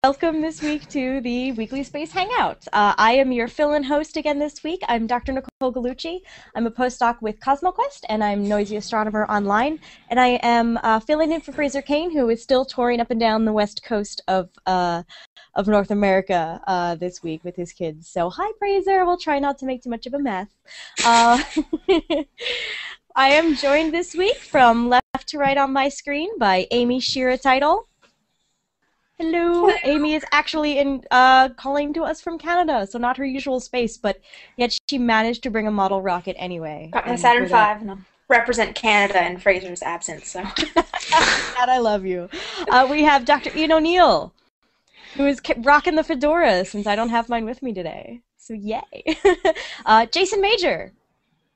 welcome this week to the Weekly Space Hangout. I am your fill-in host again this week. I'm Dr. Nicole Gallucci. I'm a postdoc with CosmoQuest, and I'm Noisy Astronomer Online. And I am filling in for Fraser Kane, who is still touring up and down the west coast of North America this week with his kids. So, hi, Fraser. We'll try not to make too much of a mess. I am joined this week from left to right on my screen by Amy Shira Title. Hello. Amy is actually calling to us from Canada, so not her usual space, but yet she managed to bring a model rocket anyway. Got my Saturn V, and I'll represent Canada in Fraser's absence. So. God, I love you. We have Dr. Ian O'Neill, who is rocking the fedora since I don't have mine with me today. So yay. Jason Major.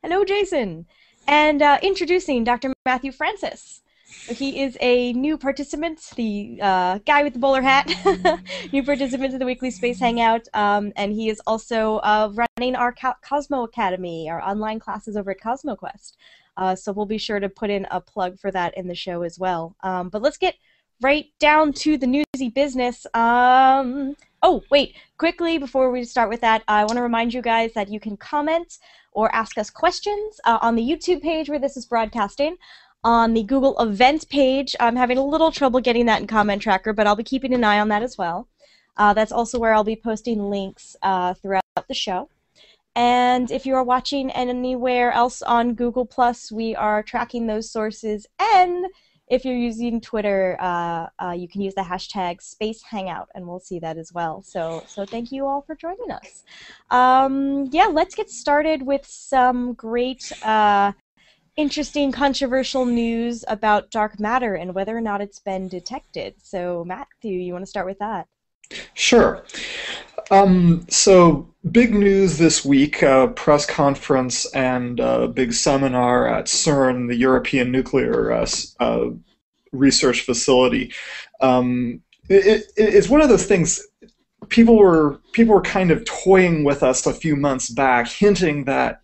Hello, Jason. And introducing Dr. Matthew Francis. So he is a new participant, the guy with the bowler hat, new participant to the Weekly Space Hangout, and he is also running our Cosmo Academy, our online classes over at CosmoQuest. So we'll be sure to put in a plug for that in the show as well. But let's get right down to the newsy business. Oh, wait, quickly before we start with that, I want to remind you guys that you can comment or ask us questions on the YouTube page where this is broadcasting. On the Google event page, I'm having a little trouble getting that in Comment Tracker, but I'll be keeping an eye on that as well. That's also where I'll be posting links throughout the show. And if you are watching anywhere else on Google+, we are tracking those sources. And if you're using Twitter, you can use the hashtag #SpaceHangout, and we'll see that as well. So thank you all for joining us. Yeah, let's get started with some great, interesting, controversial news about dark matter and whether or not it's been detected. So, Matthew, you want to start with that? Sure. So, big news this week, press conference and big seminar at CERN, the European Nuclear Research Facility. It's one of those things. People were kind of toying with us a few months back, hinting that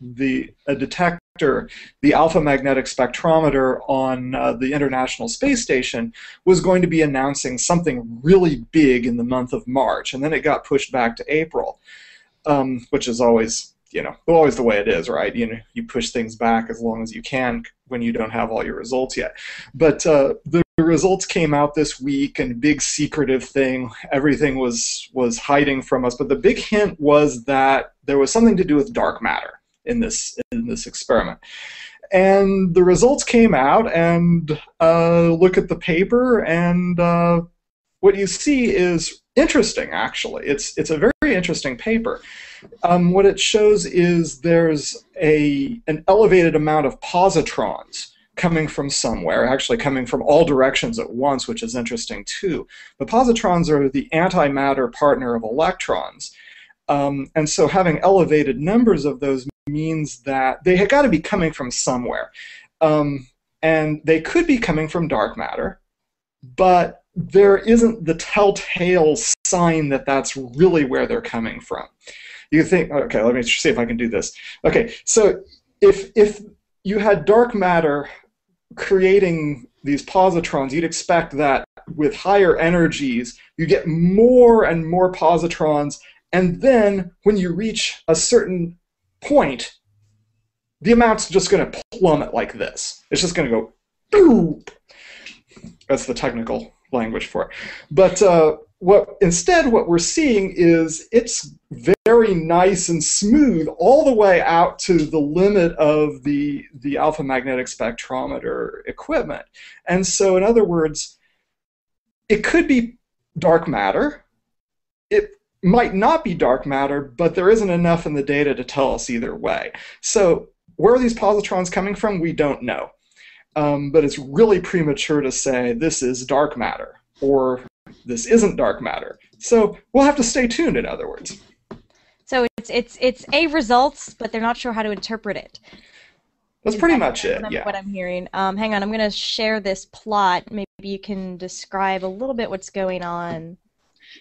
a detector, the alpha magnetic spectrometer on the International Space Station, was going to be announcing something really big in the month of March, and then it got pushed back to April, which is always, always the way it is, right? You push things back as long as you can when you don't have all your results yet. But the results came out this week, and big secretive thing. Everything was hiding from us. But the big hint was that there was something to do with dark matter in this experiment. And the results came out, and look at the paper, and what you see is interesting. Actually, it's a very interesting paper. What it shows is there's an elevated amount of positrons coming from somewhere, actually coming from all directions at once, which is interesting too. The positrons are the antimatter partner of electrons, and so having elevated numbers of those means that they had got to be coming from somewhere, and they could be coming from dark matter, but there isn't the telltale sign that that's really where they're coming from. You think, okay, let me see if I can do this. Okay, so if you had dark matter creating these positrons, you'd expect that with higher energies, you get more and more positrons, and then when you reach a certain point, the amount's just going to plummet like this. It's just going to go, boop. That's the technical language for it. But instead what we're seeing is it's very nice and smooth all the way out to the limit of the alpha magnetic spectrometer equipment. And so in other words, it could be dark matter. It might not be dark matter, but there isn't enough in the data to tell us either way. So where are these positrons coming from? We don't know. But it's really premature to say this is dark matter or this isn't dark matter. So we'll have to stay tuned, in other words. So it's a results, but they're not sure how to interpret it. That's pretty much it, yeah. What I'm hearing. Hang on, I'm going to share this plot. Maybe you can describe a little bit what's going on.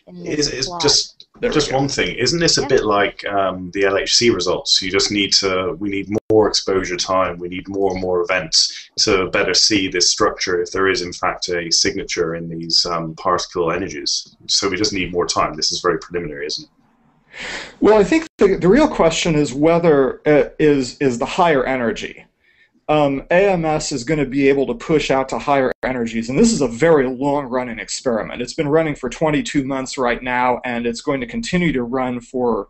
in this It's plot. just one thing. Isn't this a bit like the LHC results? You just need we need more exposure time. We need more and more events to better see this structure if there is in fact a signature in these particle energies. So we just need more time. This is very preliminary, isn't it? Well, I think the real question is whether is the higher energy. AMS is going to be able to push out to higher energies, and this is a very long-running experiment. It's been running for 22 months right now, and it's going to continue to run for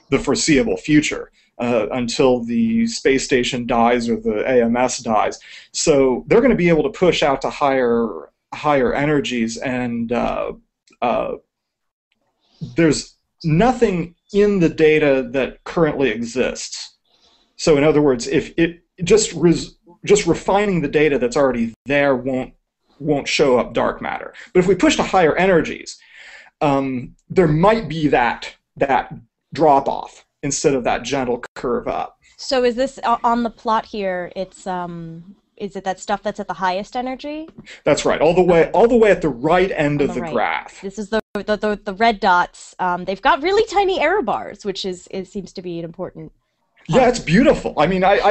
the foreseeable future until the space station dies or the AMS dies. So they're going to be able to push out to higher energies, and there's nothing in the data that currently exists. So in other words, if it just refining the data that's already there won't show up dark matter. But if we push to higher energies, there might be that drop off instead of that gentle curve up. So is this on the plot here? It's is it that stuff that's at the highest energy? That's right. All the way at the right end of the graph. This is the red dots. They've got really tiny error bars, which seems to be an important. Yeah, it's beautiful. I mean, I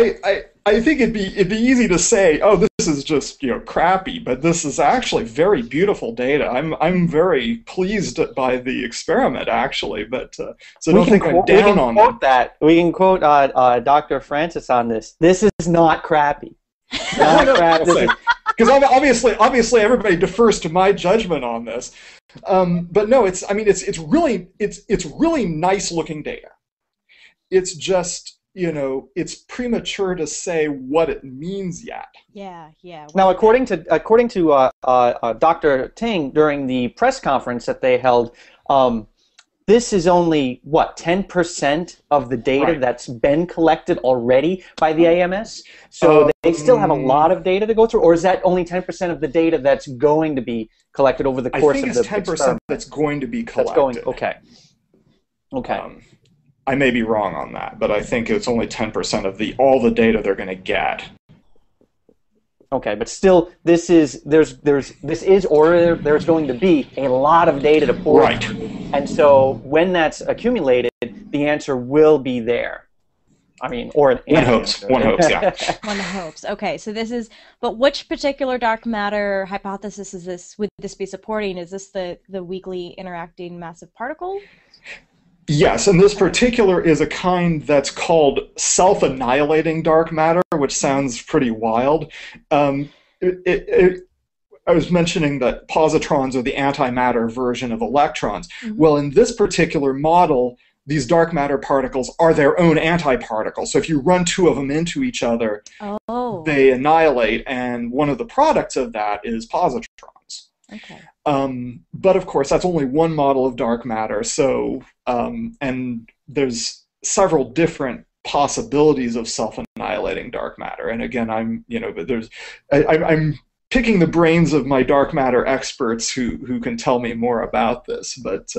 think it'd be easy to say, oh, this is just crappy, but this is actually very beautiful data. I'm very pleased by the experiment actually, but so don't think I'm down on them. We can quote Dr. Francis on this. This is not crappy. Because obviously everybody defers to my judgment on this, but no, it's really nice looking data. It's just it's premature to say what it means yet. Yeah. Now, according to Dr. Ting during the press conference that they held, this is only what 10% of the data that's been collected already by the AMS. So they still have a lot of data to go through, or is that only 10% of the data that's going to be collected over the course of the experiment? I think it's 10% that's going to be collected. Okay. I may be wrong on that, but I think it's only 10% of all the data they're going to get. Okay, but still, there's going to be a lot of data to pull. Right. And so when that's accumulated, the answer will be there. I mean, or an answer. One hopes, yeah. One hopes. Okay, so this is, but which particular dark matter hypothesis is this? Would this be supporting? Is this the weakly interacting massive particle? Yes, and this particular is a kind that's called self-annihilating dark matter, which sounds pretty wild. I was mentioning that positrons are the antimatter version of electrons. Mm-hmm. Well, in this particular model, these dark matter particles are their own antiparticles. So if you run two of them into each other, they annihilate, and one of the products of that is positrons. Okay. But of course, that's only one model of dark matter. So, and there's several different possibilities of self-annihilating dark matter. And again, I'm picking the brains of my dark matter experts who can tell me more about this. But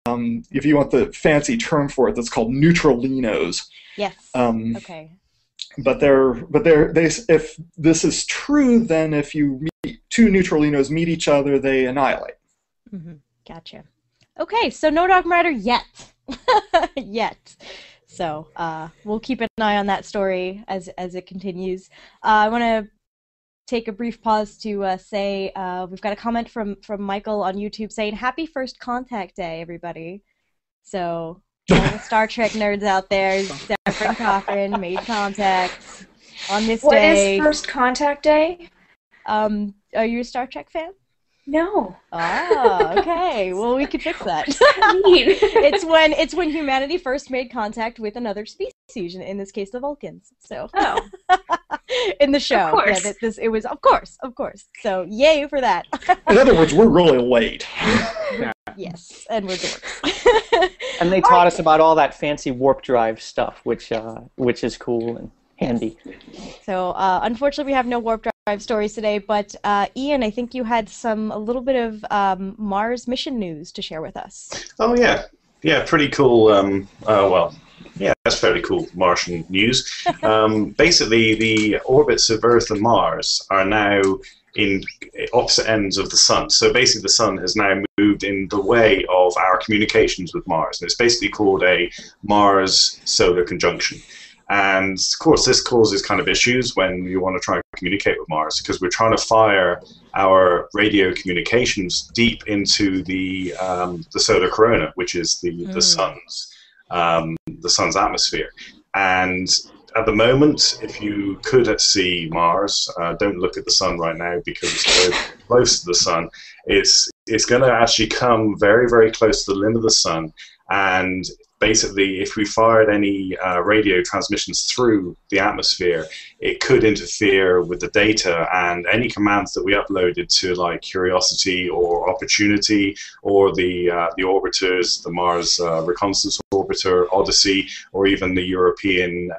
if you want the fancy term for it, that's called neutralinos. Yes. Okay. But if this is true, then if you two neutralinos meet each other, they annihilate. Mm-hmm. Gotcha. Okay, so no dark matter yet. Yet. So we'll keep an eye on that story as it continues. I want to take a brief pause to say we've got a comment from Michael on YouTube saying, "Happy First Contact Day, everybody." So all the Star Trek nerds out there, Zephyr Cochrane made contact on this day. What is First Contact Day? Are you a Star Trek fan? No. Ah, okay. Well, we could fix that. What does that mean? It's when humanity first made contact with another species, in this case, the Vulcans. So. Oh. In the show. Of course. Yeah, it was of course. So yay for that. In other words, we're really late. Yes, and we're dorks. And they taught us about all that fancy warp drive stuff, which is cool and handy. So unfortunately, we have no warp drive stories today, but Ian, I think you had a little bit of Mars mission news to share with us. Oh yeah, pretty cool. Well, yeah, that's fairly cool Martian news. Basically, the orbits of Earth and Mars are now in opposite ends of the sun. So basically the sun has now moved in the way of our communications with Mars. And it's basically called a Mars solar conjunction. And of course this causes kind of issues when you want to try and communicate with Mars, because we're trying to fire our radio communications deep into the solar corona, which is the sun's atmosphere. And at the moment, if you could see Mars, don't look at the sun right now because it's very close to the sun. It's going to actually come very, very close to the limb of the sun, and basically, if we fired any radio transmissions through the atmosphere, it could interfere with the data, and any commands that we uploaded to like Curiosity or Opportunity or the orbiters, the Mars Reconnaissance Orbiter, Odyssey, or even the European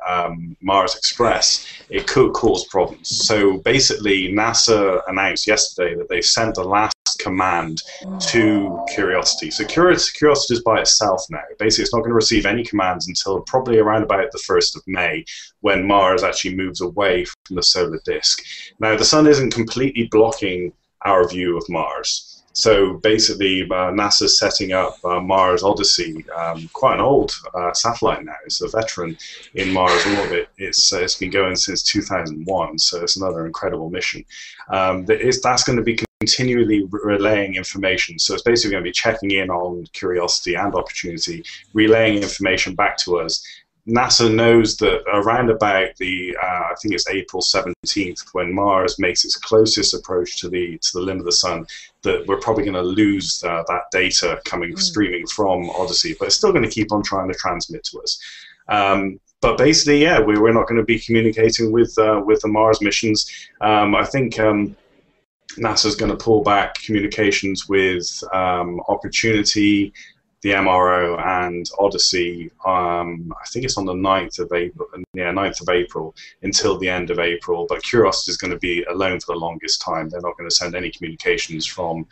Mars Express, it could cause problems. So basically, NASA announced yesterday that they've sent the last command to Curiosity. So Curiosity is by itself now. Basically, it's not going to receive any commands until probably around about the 1st of May, when Mars actually moves away from the solar disk. Now, the sun isn't completely blocking our view of Mars. So basically, NASA's setting up Mars Odyssey, quite an old satellite now. It's a veteran in Mars orbit. It's been going since 2001, so it's another incredible mission. That's going to be continually relaying information. So it's basically going to be checking in on Curiosity and Opportunity, relaying information back to us. NASA knows that around about I think it's April 17th, when Mars makes its closest approach to the limb of the sun, that we're probably going to lose that data streaming from Odyssey, but it's still going to keep on trying to transmit to us. But basically, yeah, we're not going to be communicating with the Mars missions. I think NASA's going to pull back communications with Opportunity, the MRO, and Odyssey. I think it's on the 9th of April. Yeah, 9th of April until the end of April. But Curiosity is going to be alone for the longest time. They're not going to send any communications from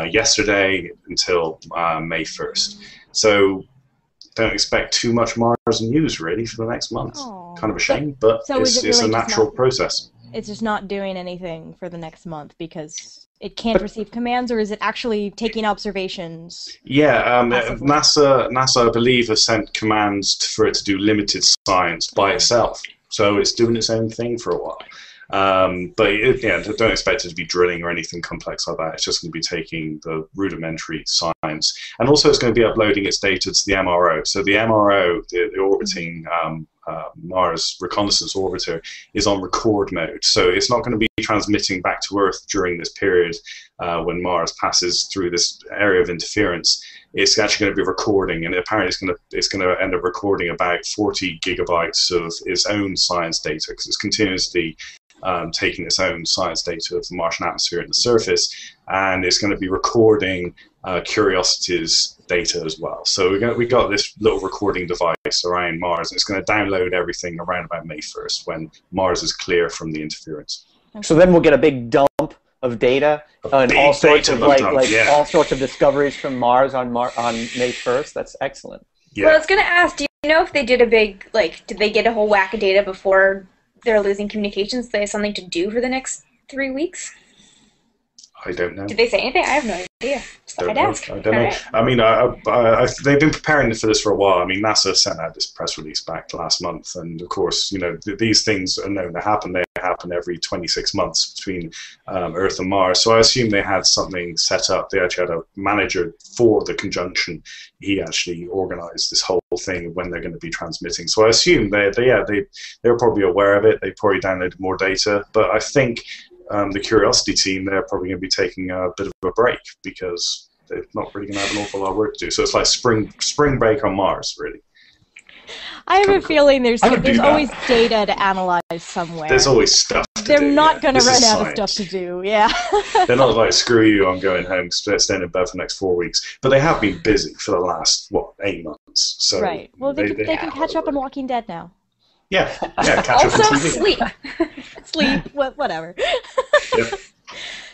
yesterday until May 1st. So don't expect too much Mars news really for the next month. Aww. Kind of a shame, but so it's really a natural process. It's just not doing anything for the next month because it can't receive commands, or is it actually taking observations? Yeah, NASA, I believe, has sent commands for it to do limited science by itself. So it's doing its own thing for a while. But don't expect it to be drilling or anything complex like that. It's just going to be taking the rudimentary science. And also it's going to be uploading its data to the MRO. So the MRO, the orbiting Mars Reconnaissance Orbiter, is on record mode. So it's not going to be transmitting back to Earth during this period when Mars passes through this area of interference. It's actually going to be recording, and apparently it's going to end up recording about 40 gigabytes of its own science data, because it's continuously taking its own science data of the Martian atmosphere and the surface, and it's going to be recording Curiosity's data as well. So we got this little recording device around Mars, and it's going to download everything around about May 1st, when Mars is clear from the interference. So then we'll get a big dump of data and all sorts of all sorts of discoveries from Mars on May 1st. That's excellent. Yeah. Well, I was going to ask, do you know if they did a big, did they get a whole whack of data before they're losing communications? They have something to do for the next 3 weeks? I don't know. Did they say anything? I have no idea. I'd ask. I don't know. I mean, they've been preparing for this for a while. I mean, NASA sent out this press release back last month, and of course, these things are known to happen. They happen every 26 months between Earth and Mars. So I assume they had something set up. They actually had a manager for the conjunction. He actually organized this whole thing when they're going to be transmitting. So I assume they were probably aware of it. They probably downloaded more data, but I think the Curiosity team, they're probably going to be taking a bit of a break because they're not really going to have an awful lot of work to do. So it's like spring break on Mars, really. I have a feeling there's always data to analyze somewhere. There's always stuff to do. They're not going to run out of science. stuff to do, yeah. They're not like, screw you, I'm going home, staying in bed for the next 4 weeks. But they have been busy for the last, 8 months. So right. Well, they can catch up on Walking Dead now. Yeah, catch up on TV. Sleep. Sleep, whatever. Yep.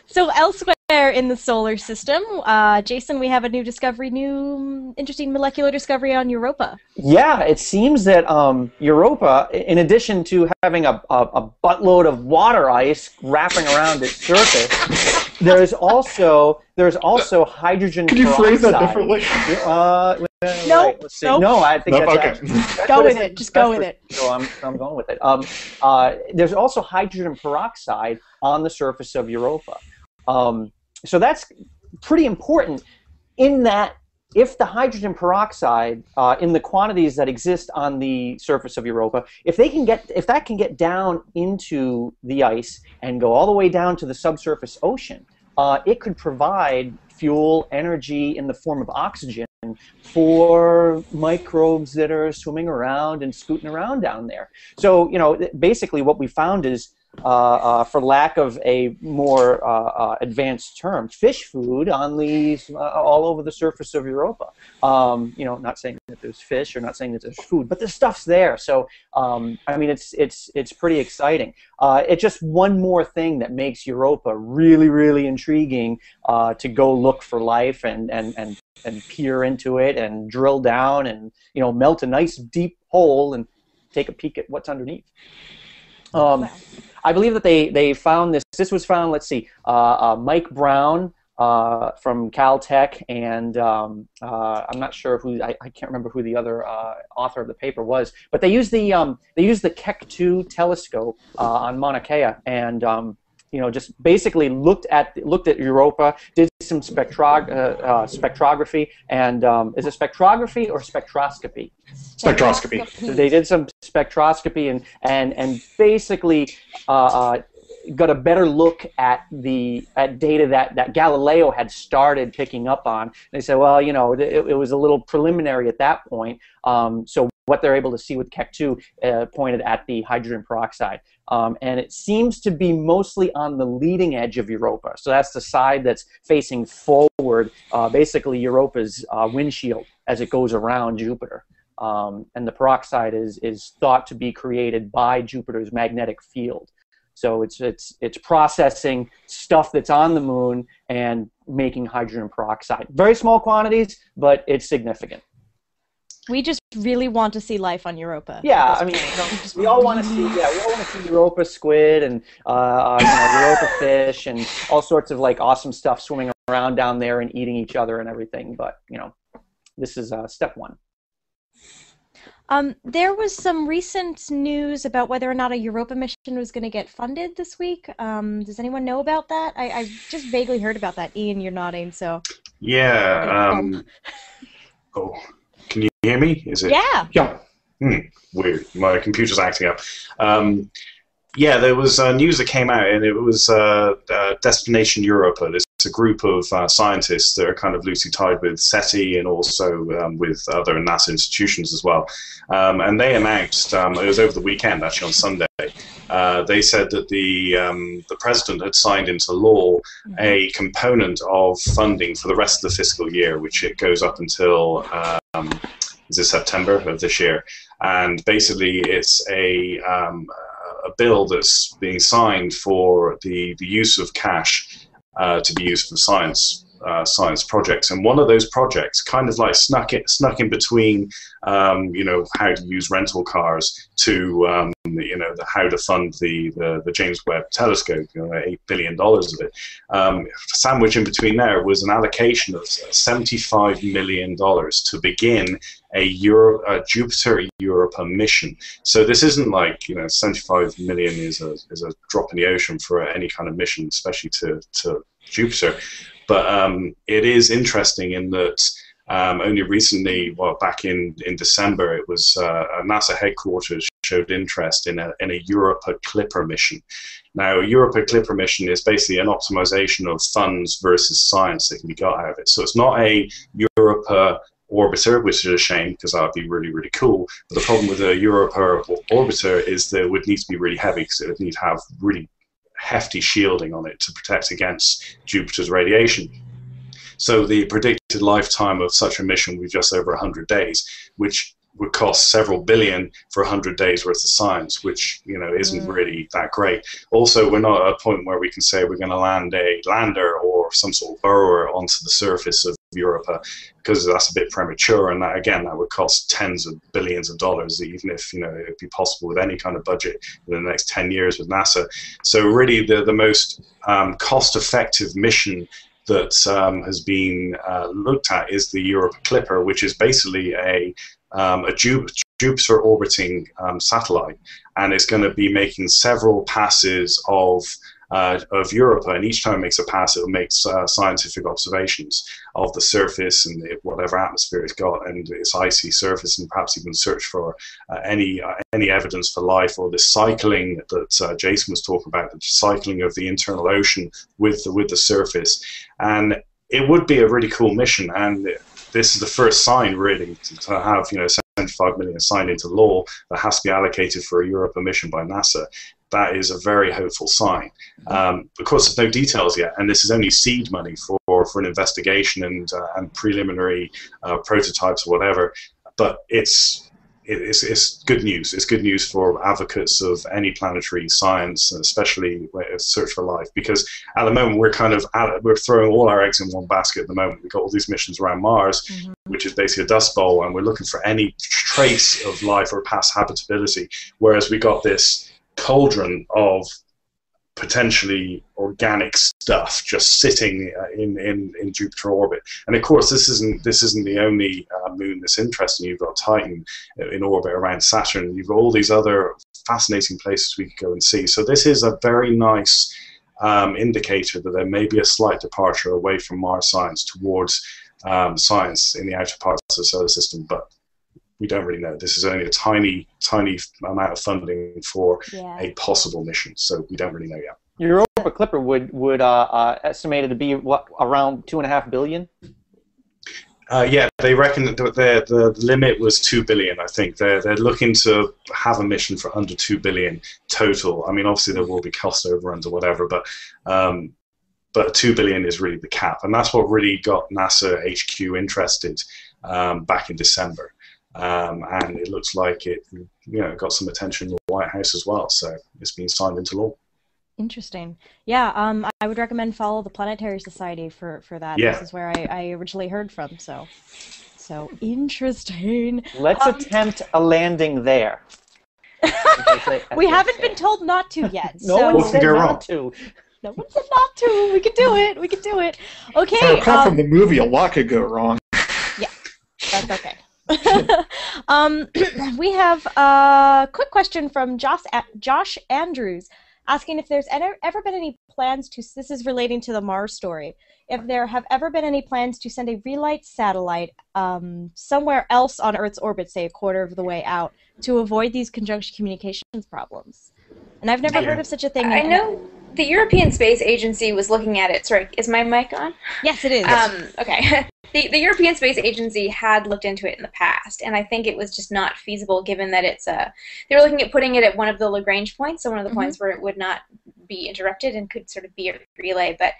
So elsewhere in the solar system, Jason, we have a new discovery, new interesting molecular discovery on Europa. Yeah, it seems that Europa, in addition to having a buttload of water ice wrapping around its surface, there's also hydrogen Could you peroxide. phrase that differently? No, right, let's see. nope. No, I think Nope, that's okay. that's Go what with it's- it. Just go with it. So I'm going with it. There's also hydrogen peroxide on the surface of Europa. So that's pretty important in that if the hydrogen peroxide in the quantities that exist on the surface of Europa, if that can get down into the ice and go all the way down to the subsurface ocean, it could provide fuel, energy in the form of oxygen for microbes that are swimming around and scooting around down there. So, basically what we found is, for lack of a more advanced term, fish food on these all over the surface of Europa. Not saying that there's fish or not saying that there's food, but the stuff's there. So, I mean, it's pretty exciting. It's just one more thing that makes Europa really, really intriguing to go look for life and peer into it and drill down and melt a nice deep hole and take a peek at what's underneath. Wow. I believe that they found this. This was found. Let's see, Mike Brown from Caltech, and I'm not sure who. I can't remember who the other author of the paper was. But they used the Keck 2 telescope on Mauna Kea, and just basically looked at Europa, did some spectrography, and is it spectrography or spectroscopy? Spectroscopy. So they did some spectroscopy and basically got a better look at data that Galileo had started picking up on. They said, well, it was a little preliminary at that point. So what they're able to see with Keck 2 pointed at the hydrogen peroxide. And it seems to be mostly on the leading edge of Europa. So that's the side that's facing forward, basically Europa's windshield as it goes around Jupiter. And the peroxide is thought to be created by Jupiter's magnetic field. So it's processing stuff that's on the moon and making hydrogen peroxide. Very small quantities, but it's significant. We just really want to see life on Europa. Yeah, I mean, we all want to see. Yeah, we all want to see Europa squid and Europa fish and all sorts of like awesome stuff swimming around down there and eating each other and everything. But this is step one. There was some recent news about whether or not a Europa mission was going to get funded this week. Does anyone know about that? I just vaguely heard about that. Ian, you're nodding, so. Yeah. Oh, can you hear me? Is it? Yeah. Yeah. Weird. My computer's acting up. Yeah, there was news that came out, and it was Destination Europa. There's a group of scientists that are kind of loosely tied with SETI and also with other NASA institutions as well. And they announced, it was over the weekend, actually on Sunday, they said that the president had signed into law a component of funding for the rest of the fiscal year, which it goes up until is it September of this year. And basically it's a bill that's being signed for the use of cash to be used for science projects, and one of those projects kind of like snuck in between, how to use rental cars to how to fund the James Webb Telescope, $8 billion of it. Sandwiched in between there was an allocation of $75 million to begin a Jupiter Europa mission. So this isn't like 75 million is a drop in the ocean for any kind of mission, especially to Jupiter. But it is interesting in that only recently, back in December, it was NASA headquarters showed interest in a Europa Clipper mission. Now, a Europa Clipper mission is basically an optimization of funds versus science that can be got out of it. So it's not a Europa orbiter, which is a shame because that would be really, really cool. But the problem with a Europa orbiter is that it would need to be really heavy because it would need to have really hefty shielding on it to protect against Jupiter's radiation. So the predicted lifetime of such a mission would be just over 100 days, which would cost several billion for 100 days worth of science, which isn't really that great. Also, we're not at a point where we can say we're going to land a lander or or some sort of burrower onto the surface of Europa, because that's a bit premature, and that again that would cost tens of billions of dollars, even if it'd be possible with any kind of budget in the next 10 years with NASA. So really the most cost-effective mission that has been looked at is the Europa Clipper, which is basically a Jupiter orbiting satellite, and it's going to be making several passes of Europa, and each time it makes a pass, it will make scientific observations of the surface and whatever atmosphere it's got and its icy surface, and perhaps even search for any evidence for life, or the cycling that Jason was talking about, the cycling of the internal ocean with the surface. And it would be a really cool mission, and this is the first sign really to have 75 million signed into law that has to be allocated for a Europa mission by NASA. That is a very hopeful sign. Of course, there's no details yet, and this is only seed money for an investigation and preliminary prototypes or whatever. But it's good news. It's good news for advocates of any planetary science, especially search for life. Because at the moment we're throwing all our eggs in one basket. At the moment, we've got all these missions around Mars, which is basically a dust bowl, and we're looking for any trace of life or past habitability. Whereas we got this cauldron of potentially organic stuff just sitting in Jupiter orbit. And of course, this isn't the only moon that's interesting. You've got Titan in orbit around Saturn. You've got all these other fascinating places we could go and see. So this is a very nice indicator that there may be a slight departure away from Mars science towards science in the outer parts of the solar system, but we don't really know. This is only a tiny amount of funding for a possible mission, so we don't really know yet. Your Europa Clipper would estimated to be what, around $2.5 billion? Yeah, they reckon that the limit was $2 billion. I think they're looking to have a mission for under $2 billion total. I mean, obviously there will be cost overruns or whatever, but $2 billion is really the cap, and that's what really got NASA HQ interested back in December. And it looks like it got some attention in the White House as well, so it's been signed into law. Interesting. Yeah, I would recommend follow the Planetary Society for that. Yeah. This is where I originally heard from, so interesting. Let's attempt a landing there. We haven't been told not to yet. No one said not to. No one said not to. We could do it. We could do it. Okay. If I recall from the movie, a lot could go wrong. Yeah, that's okay. We have a quick question from Josh Andrews asking if there's ever been any plans to, this is relating to the Mars story, if there have ever been any plans to send a relight satellite somewhere else on Earth's orbit, say a quarter of the way out, to avoid these conjunction communications problems. And I've never heard of such a thing. I know the European Space Agency was looking at it. Sorry, is my mic on? Yes, it is. Okay. The European Space Agency had looked into it in the past, and I think it was just not feasible given that it's they were looking at putting it at one of the Lagrange points, so one of the points where it would not be interrupted and could sort of be a relay. But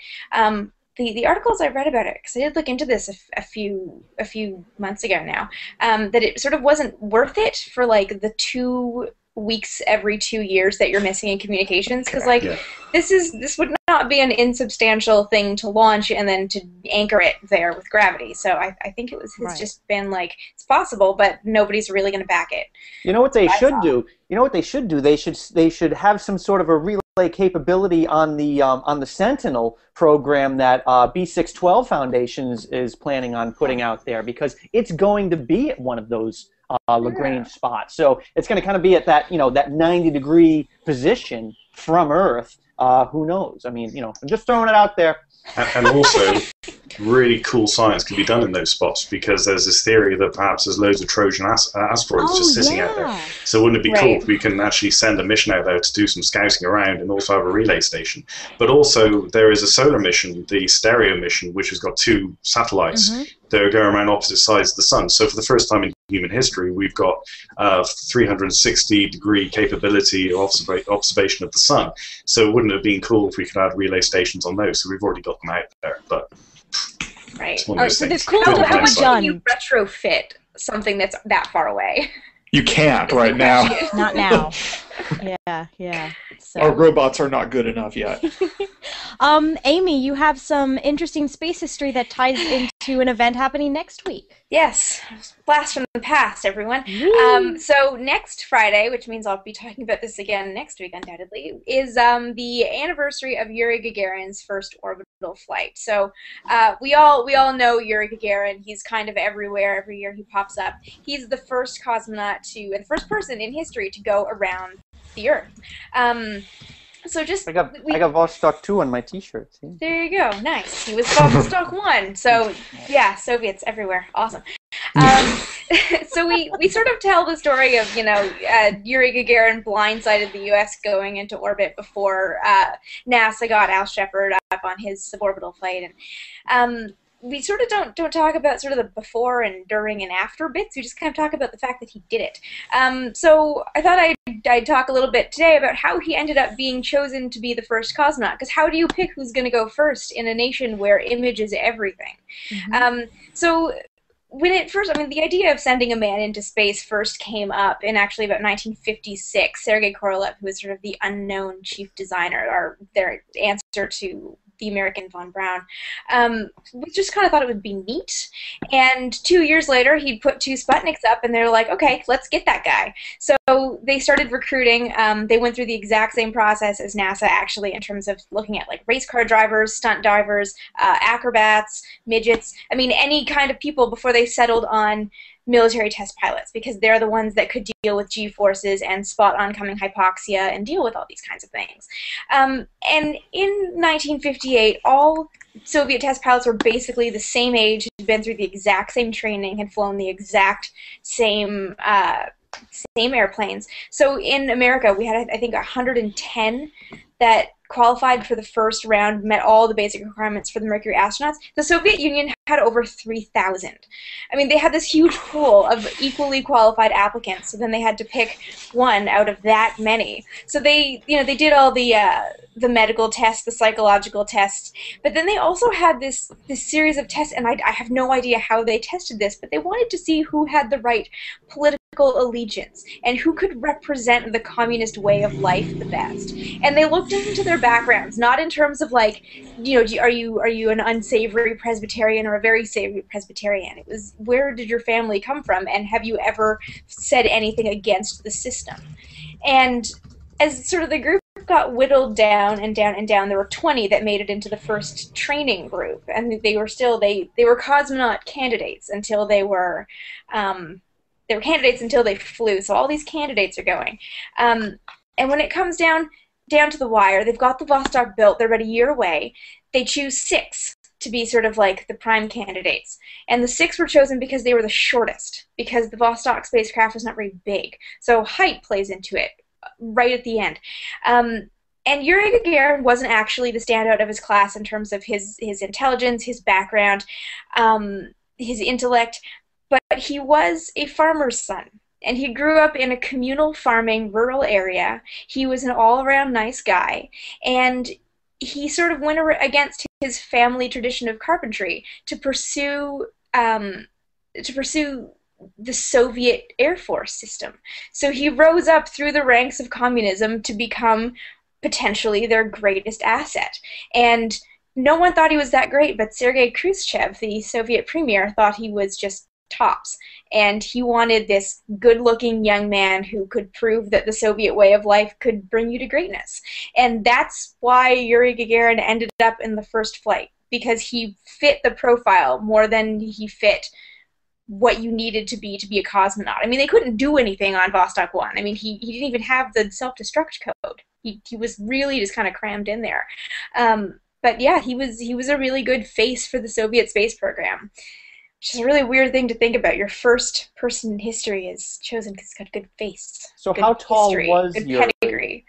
the articles I read about it, because I did look into this a few months ago now, that it sort of wasn't worth it for like the 2 weeks every 2 years that you're missing in communications, because this would not be an insubstantial thing to launch and then to anchor it there with gravity. So I think it's just been like, it's possible, but nobody's really going to back it. You know what they should do? You know what they should do? They should have some sort of a relay capability on the Sentinel program that B612 Foundation is planning on putting out there, because it's going to be at one of those Lagrange spots. So it's going to kind of be at that, that 90-degree position from Earth. Who knows? I mean, I'm just throwing it out there. And also, really cool science can be done in those spots, because there's this theory that perhaps there's loads of Trojan asteroids just sitting out there. So wouldn't it be cool if we can actually send a mission out there to do some scouting around and also have a relay station? But also, there is a solar mission, the Stereo mission, which has got 2 satellites that are going around opposite sides of the sun. So for the first time in human history, we've got 360-degree capability of observation of the sun. So wouldn't it have been cool if we could add relay stations on those? So we've already got them out there, but it's one of those things. Cool. How much can you retrofit something that's that far away? You can't right now. Not now. Yeah. So. Our robots are not good enough yet. Amy, you have some interesting space history that ties into an event happening next week. Yes, blast from the past, everyone. So next Friday, which means I'll be talking about this again next week, undoubtedly, is the anniversary of Yuri Gagarin's first orbital flight. So we all know Yuri Gagarin. He's kind of everywhere. Every year he pops up. He's the first cosmonaut and the first person in history to go around the Earth. So just I got Vostok 2 on my T-shirt. See? There you go. Nice. He was Vostok 1. So yeah, Soviets everywhere. Awesome. So we sort of tell the story of Yuri Gagarin blindsided the U.S. going into orbit before NASA got Al Shepard up on his suborbital flight, and we sort of don't talk about sort of the before and during and after bits. We just kind of talk about the fact that he did it. So I thought I'd talk a little bit today about how he ended up being chosen to be the first cosmonaut. Because how do you pick who's going to go first in a nation where image is everything? So when it first, the idea of sending a man into space first came up in actually about 1956. Sergei Korolev, who was sort of the unknown chief designer, or their answer to the American von Braun, we just kind of thought it would be neat. And 2 years later, he'd put 2 Sputniks up, and they're like, okay, let's get that guy. So they started recruiting. They went through the exact same process as NASA, actually, in terms of looking at like race car drivers, stunt divers, acrobats, midgets. Any kind of people before they settled on military test pilots, because they're the ones that could deal with G-forces and spot oncoming hypoxia and deal with all these kinds of things. And in 1958, all Soviet test pilots were basically the same age, had been through the exact same training, had flown the exact same airplanes. So in America, we had, I think, 110 that qualified for the first round, met all the basic requirements for the Mercury astronauts. The Soviet Union had over 3,000. They had this huge pool of equally qualified applicants, so then they had to pick one out of that many. So they did all the medical tests, the psychological tests, but then they also had this series of tests, and I have no idea how they tested this, but they wanted to see who had the right political allegiance and who could represent the communist way of life the best. And they looked into their backgrounds, not in terms of like, are you an unsavory Presbyterian or a very savory Presbyterian. It was, where did your family come from, and have you ever said anything against the system? And as sort of the group got whittled down and down and down, there were 20 that made it into the first training group, and they were cosmonaut candidates until they were candidates until they flew. So all these candidates are going. And when it comes down to the wire, they've got the Vostok built, they're about a year away. They choose 6 to be sort of like the prime candidates. And the 6 were chosen because they were the shortest, because the Vostok spacecraft was not very big. So height plays into it right at the end. And Yuri Gagarin wasn't actually the standout of his class in terms of his intelligence, his background, his intellect, but he was a farmer's son. And he grew up in a communal farming rural area. He was an all-around nice guy. And he sort of went against his family tradition of carpentry to pursue the Soviet Air Force system. So he rose up through the ranks of communism to become potentially their greatest asset. And no one thought he was that great, but Sergei Khrushchev, the Soviet premier, thought he was just tops. And he wanted this good-looking young man who could prove that the Soviet way of life could bring you to greatness. And that's why Yuri Gagarin ended up in the first flight, because he fit the profile more than he fit what you needed to be a cosmonaut. They couldn't do anything on Vostok 1. He didn't even have the self-destruct code. He was really just kind of crammed in there. But yeah, he was a really good face for the Soviet space program. Which is a really weird thing to think about. Your first person in history is chosen because it's got a good face. So good how tall history, was good your pedigree?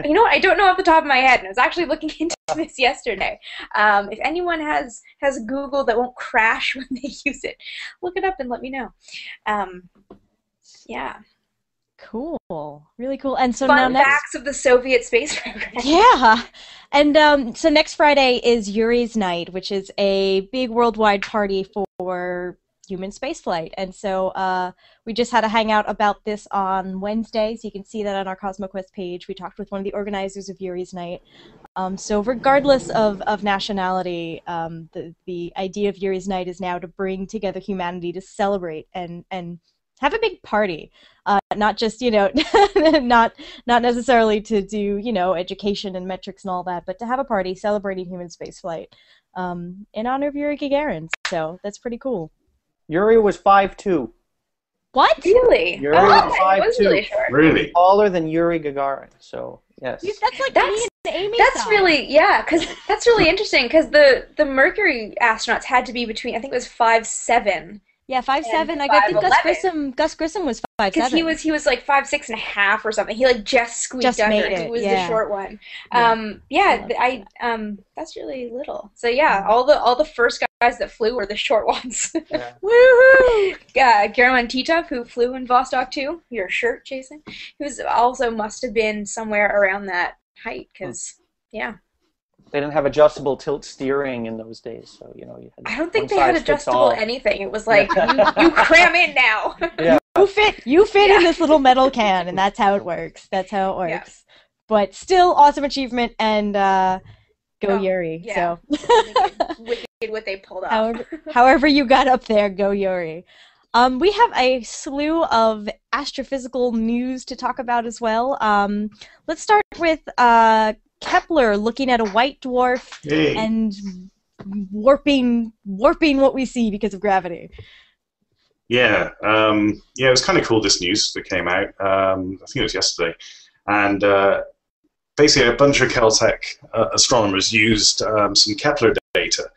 You know what? I don't know off the top of my head, and I was actually looking into this yesterday. If anyone has Google that won't crash when they use it, look it up and let me know. Yeah. Cool. Really cool. And so Fun now facts of the Soviet space program. Yeah. And so next Friday is Yuri's Night, which is a big worldwide party for human spaceflight. And so we just had a hangout about this on Wednesday, so you can see that on our CosmoQuest page. We talked with one of the organizers of Yuri's Night. So regardless of nationality, the idea of Yuri's Night is now to bring together humanity to celebrate and have a big party. Not just, not necessarily to do, education and metrics and all that, but to have a party celebrating human spaceflight in honor of Yuri Gagarin. So that's pretty cool. Yuri was 5'2". What? Really? Yuri was 5'2". really short. Really? Taller than Yuri Gagarin. So yes. That's like me and Amy. That's really, yeah, because that's really interesting. Because the Mercury astronauts had to be between, I think it was 5'7". Yeah, 5'7". I think 5'11". Gus Grissom was 5'7". Because he was like 5'6.5" or something. He like just squeaked under. Made it. He was yeah. the short one. Yeah. That's really little. So yeah, all the first guys that flew were the short ones. Yeah. Woohoo! German Titov, who flew in Vostok 2, your shirt, Jason, he was also must have been somewhere around that height. Because yeah. They didn't have adjustable tilt steering in those days, so you had I don't think one they had size fits adjustable all. anything. It was like you cram in now. Yeah. You fit in this little metal can, and that's how it works. That's how it works. Yeah. But still, awesome achievement, and go Yuri. Yeah. So Wicked what they pulled off. however you got up there, go Yuri. We have a slew of astrophysical news to talk about as well. Let's start with Kepler looking at a white dwarf and warping what we see because of gravity. Yeah, it was kind of cool, this news that came out. I think it was yesterday. And basically a bunch of Caltech astronomers used some Kepler data.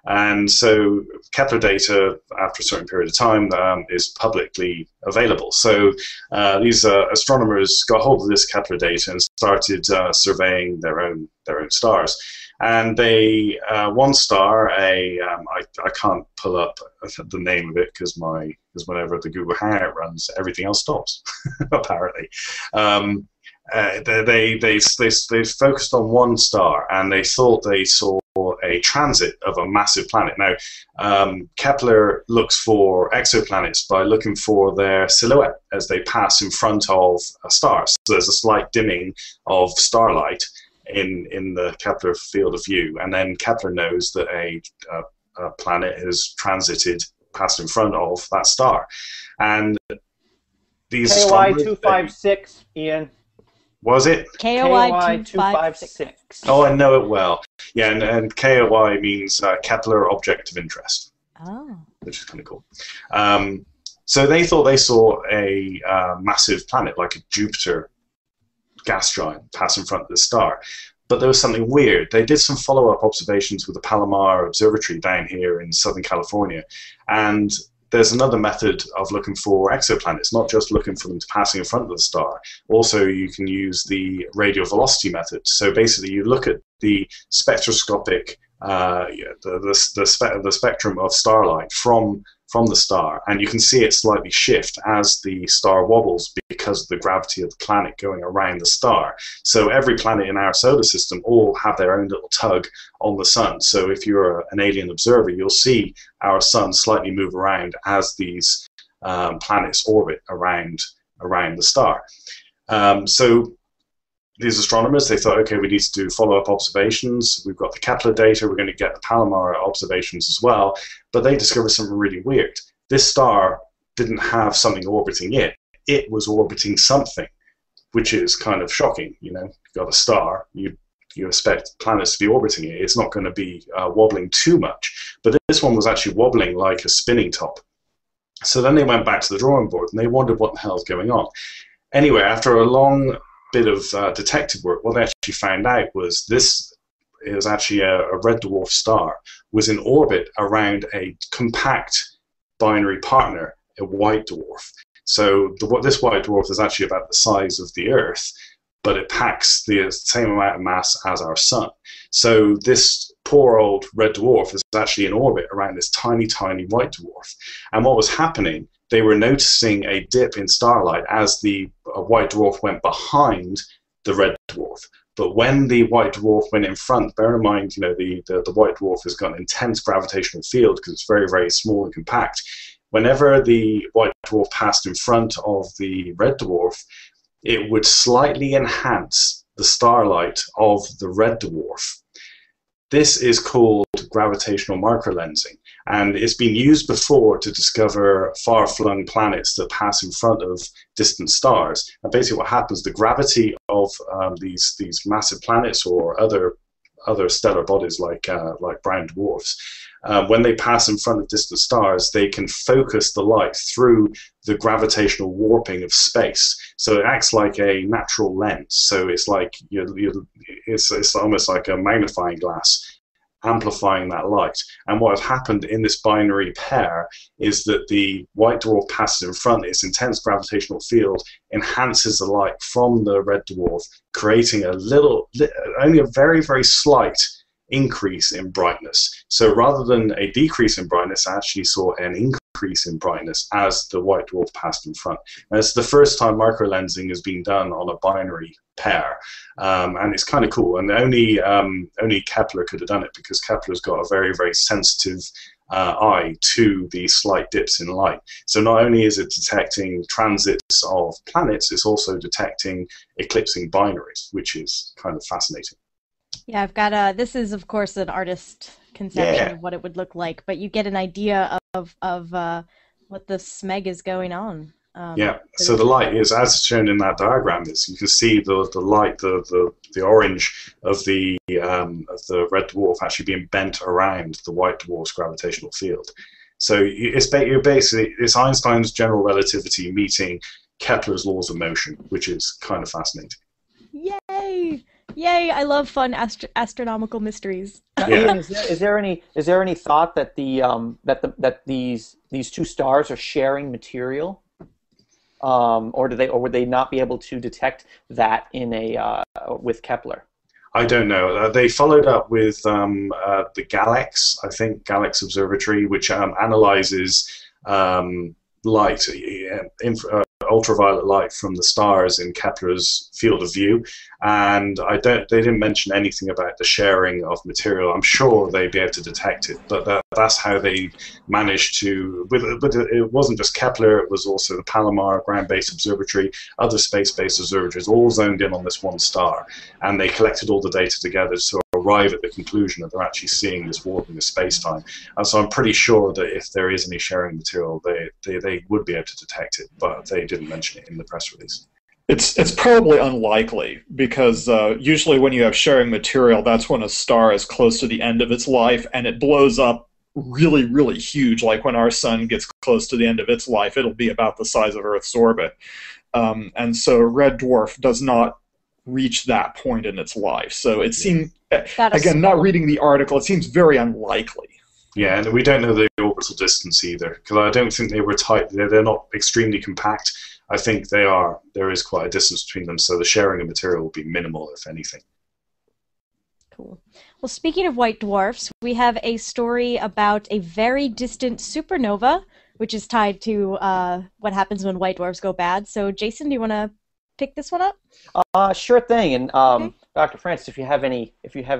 And so Kepler data, after a certain period of time, is publicly available. So these astronomers got hold of this Kepler data and started surveying their own stars. And they one star, I can't pull up the name of it because whenever the Google Hangout runs, everything else stops. Apparently, they focused on one star and they thought they saw a transit of a massive planet. Now, Kepler looks for exoplanets by looking for their silhouette as they pass in front of a star. So there's a slight dimming of starlight in the Kepler field of view, and then Kepler knows that a planet has passed in front of that star. And these KOI 256, Ian. Was it? KOI 256. Oh, I know it well. Yeah, and KOI means Kepler Object of Interest. Oh. Which is kind of cool. So they thought they saw a massive planet, like a Jupiter gas giant, pass in front of the star. But there was something weird. They did some follow-up observations with the Palomar Observatory down here in Southern California. And there's another method of looking for exoplanets, not just looking for them passing in front of the star. Also, you can use the radial velocity method. So basically, you look at the spectroscopic, the spectrum of starlight from the star, and you can see it slightly shift as the star wobbles because of the gravity of the planet going around the star. So every planet in our solar system all have their own little tug on the sun. So if you're an alien observer, you'll see our sun slightly move around as these planets orbit around the star. So these astronomers, they thought, okay, we need to do follow-up observations. We've got the Kepler data. We're going to get the Palomar observations as well. But they discovered something really weird. This star didn't have something orbiting it. It was orbiting something, which is kind of shocking. You've got a star. You expect planets to be orbiting it. It's not going to be wobbling too much. But this one was actually wobbling like a spinning top. So then they went back to the drawing board, and they wondered what the hell is going on. Anyway, after a long bit of detective work, what they actually found out was this is actually a red dwarf star was in orbit around a compact binary partner, a white dwarf. So this white dwarf is actually about the size of the Earth, but it packs the same amount of mass as our sun. So this poor old red dwarf is actually in orbit around this tiny, tiny white dwarf. And what was happening, they were noticing a dip in starlight as the white dwarf went behind the red dwarf. But when the white dwarf went in front, bear in mind, the white dwarf has got an intense gravitational field because it's very, very small and compact. whenever the white dwarf passed in front of the red dwarf, it would slightly enhance the starlight of the red dwarf. This is called gravitational microlensing, and it's been used before to discover far-flung planets that pass in front of distant stars. And basically what happens, the gravity of these massive planets or other stellar bodies like brown dwarfs, when they pass in front of distant stars, they can focus the light through the gravitational warping of space. So it acts like a natural lens. So it's like it's almost like a magnifying glass, amplifying that light. And what has happened in this binary pair is that the white dwarf passes in front, its intense gravitational field enhances the light from the red dwarf, creating only a very, very slight increase in brightness. So rather than a decrease in brightness, I actually saw an increase in brightness as the white dwarf passed in front. And it's the first time microlensing has been done on a binary pair, and it's kind of cool. And only Kepler could have done it, because Kepler's got a very, very sensitive eye to the slight dips in light. So not only is it detecting transits of planets, it's also detecting eclipsing binaries, which is kind of fascinating. Yeah, I've got this is of course an artist conception of what it would look like, but you get an idea of what the smeg is going on. Yeah, so the light is, as shown in that diagram, is you can see the light, the orange of the red dwarf actually being bent around the white dwarf's gravitational field. So it's Einstein's general relativity meeting Kepler's laws of motion, which is kind of fascinating. Yay! Yay! I love fun astronomical mysteries. Yeah. Is there any thought that that these two stars are sharing material, or would they not be able to detect that in with Kepler? I don't know. They followed up with the GALEX, I think, GALEX Observatory, which analyzes light, ultraviolet light from the stars in Kepler's field of view, and they didn't mention anything about the sharing of material. I'm sure they'd be able to detect it, but that's how they managed to. But it wasn't just Kepler; it was also the Palomar ground-based observatory, other space-based observatories, all zoned in on this one star, and they collected all the data together to arrive at the conclusion that they're actually seeing this warping of space-time. And so I'm pretty sure that if there is any sharing material, they would be able to detect it, but they didn't mention it in the press release. It's probably unlikely, because usually when you have sharing material, that's when a star is close to the end of its life and it blows up really, really huge. Like when our sun gets close to the end of its life, it'll be about the size of Earth's orbit. And so red dwarf does not reach that point in its life. So it seems, again, not reading the article, it seems very unlikely. Yeah, and we don't know the orbital distance either, because I don't think they were tight. They're not extremely compact. I think they are. There is quite a distance between them, so the sharing of material will be minimal, if anything. Cool. Well, speaking of white dwarfs, we have a story about a very distant supernova, which is tied to what happens when white dwarfs go bad. So, Jason, do you want to pick this one up? Sure thing. And Okay. Dr. Francis, if you have